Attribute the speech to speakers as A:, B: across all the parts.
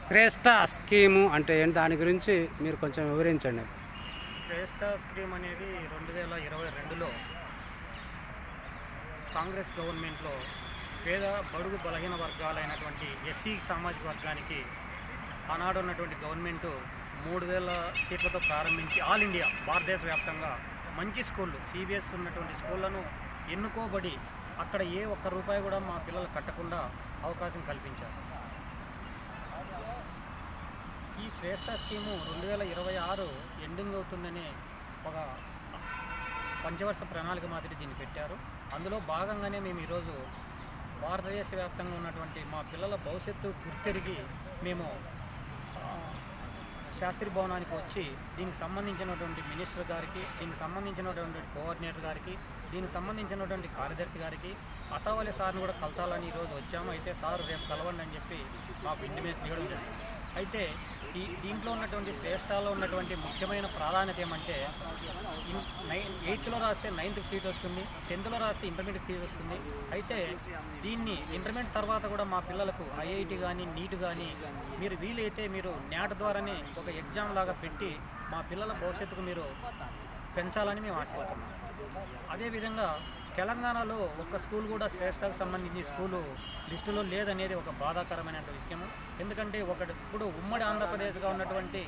A: శ్రేష్ఠ scheme అంటే ఏంటి, దాని గురించి మీరు కొంచెం వివరించండి.
B: శ్రేష్ఠ స్కీమ్ అనేది 2022లో కాంగ్రెస్ గవర్నమెంట్లో పేద బడుగు బలహీన వర్గాలైనటువంటి ఎస్సీ సామాజిక వర్గానికి ఆనాడు ఉన్నటువంటి గవర్నమెంటు 3000 సీట్లతో ప్రారంభించి ఆల్ ఇండియా భారతదేశ వ్యాప్తంగా మంచి స్కూళ్ళు సిబిఎస్ ఉన్నటువంటి స్కూళ్లను ఎన్నుకోబడి అక్కడ ఏ ఒక్క రూపాయి కూడా మా పిల్లలు కట్టకుండా అవకాశం కల్పించారు. ఈ శ్రేష్ఠ స్కీము 2026 ఎండింగ్ అవుతుందని ఒక పంచవర్ష ప్రణాళిక మాదిరి దీన్ని పెట్టారు. అందులో భాగంగానే మేము ఈరోజు భారతదేశ వ్యాప్తంగా ఉన్నటువంటి మా పిల్లల భవిష్యత్తు గుర్తెరిగి మేము శాస్త్రి భవనానికి వచ్చి దీనికి సంబంధించినటువంటి మినిస్టర్ గారికి, దీనికి సంబంధించినటువంటి కోఆర్డినేటర్ గారికి, దీనికి సంబంధించినటువంటి కార్యదర్శి గారికి అతావలి సార్ని కూడా కలచాలని ఈరోజు వచ్చాము. అయితే సార్ రేపు కలవండి అని చెప్పి మాకు ఇంటిమేషన్ ఇవ్వడం జరిగింది. అయితే దీంట్లో ఉన్నటువంటి శ్రేష్ఠాలో ఉన్నటువంటి ముఖ్యమైన ప్రాధాన్యత ఏమంటే 8th రాస్తే 9th సీట్ వస్తుంది, 10th రాస్తే ఇంటర్మీడియట్ సీట్ వస్తుంది. అయితే దీన్ని ఇంటర్మీడియట్ తర్వాత కూడా మా పిల్లలకు ఐఐటి కానీ నీట్ కానీ మీరు వీలైతే మీరు NAT ద్వారానే ఒక ఎగ్జామ్ లాగా పెట్టి మా పిల్లల భవిష్యత్తుకు మీరు పెంచాలని మేము ఆశిస్తున్నాం. అదేవిధంగా తెలంగాణలో ఒక్క స్కూల్ కూడా శ్రేష్ఠకు సంబంధించి స్కూలు లిస్టులో లేదనేది ఒక బాధాకరమైన విషయము. ఎందుకంటే ఇప్పుడు ఉమ్మడి ఆంధ్రప్రదేశ్గా ఉన్నటువంటి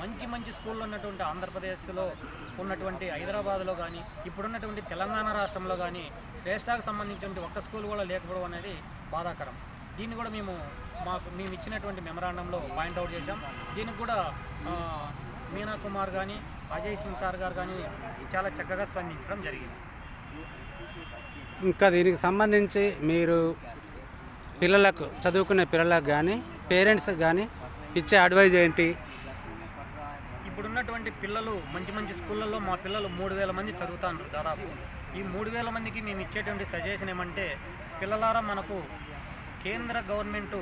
B: మంచి స్కూళ్ళు ఉన్నటువంటి ఆంధ్రప్రదేశ్లో ఉన్నటువంటి హైదరాబాద్లో కానీ ఇప్పుడున్నటువంటి తెలంగాణ రాష్ట్రంలో కానీ శ్రేష్ఠకు సంబంధించినటువంటి ఒక్క స్కూల్ కూడా లేకపోవడం అనేది బాధాకరం. దీన్ని కూడా మేము ఇచ్చినటువంటి మెమరాండంలో పాయింట్అవుట్ చేశాం. దీనికి కూడా మీనా కుమార్ కానీ అజయ్ సింగ్ సార్ గారు కానీ చాలా చక్కగా స్పందించడం జరిగింది.
A: ఇంకా దీనికి సంబంధించి మీరు పిల్లలకు, చదువుకునే పిల్లలకు కానీ పేరెంట్స్ కానీ ఇచ్చే అడ్వైజ్ ఏంటి?
B: ఇప్పుడున్నటువంటి పిల్లలు మంచి స్కూళ్ళల్లో మా పిల్లలు 3000 మంది చదువుతారు దాదాపు. ఈ 3000 మందికి మేము ఇచ్చేటువంటి సజెషన్ ఏమంటే, పిల్లలారా మనకు కేంద్ర గవర్నమెంటు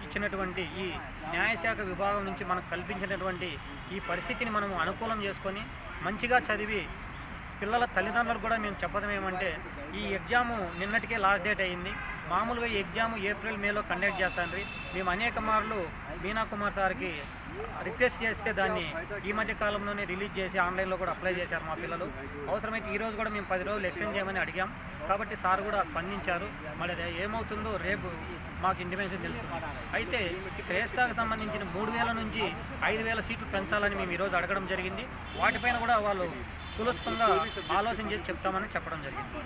B: ఇచ్చినటువంటి ఈ న్యాయశాఖ విభాగం నుంచి మనకు కల్పించినటువంటి ఈ పరిస్థితిని మనము అనుకూలం చేసుకొని మంచిగా చదివి పిల్లల తల్లిదండ్రులకు కూడా మేము చెప్పడం ఏమంటే, ఈ ఎగ్జాము నిన్నటికే లాస్ట్ డేట్ అయ్యింది. మామూలుగా ఈ ఎగ్జాము ఏప్రిల్ మేలో కండక్ట్ చేస్తాండ్రి. మేము అనేక మార్లు మీనా కుమార్ సార్కి రిక్వెస్ట్ చేస్తే దాన్ని ఈ మధ్య కాలంలోనే రిలీజ్ చేసి ఆన్లైన్లో కూడా అప్లై చేశారు మా పిల్లలు. అవసరమైతే ఈరోజు కూడా మేము 10 రోజులు ఎక్స్టెండ్ చేయమని అడిగాం. కాబట్టి సార్ కూడా స్పందించారు. మరి ఏమవుతుందో రేపు మాకు ఇంటిమేషన్ తెలుస్తుంది. అయితే శ్రేష్ఠకు సంబంధించిన 3000 నుంచి 5000 సీట్లు పెంచాలని మేము ఈరోజు అడగడం జరిగింది. వాటిపైన కూడా వాళ్ళు కులస్కంగా ఆలోచన చేసి చెప్తామని చెప్పడం జరిగింది.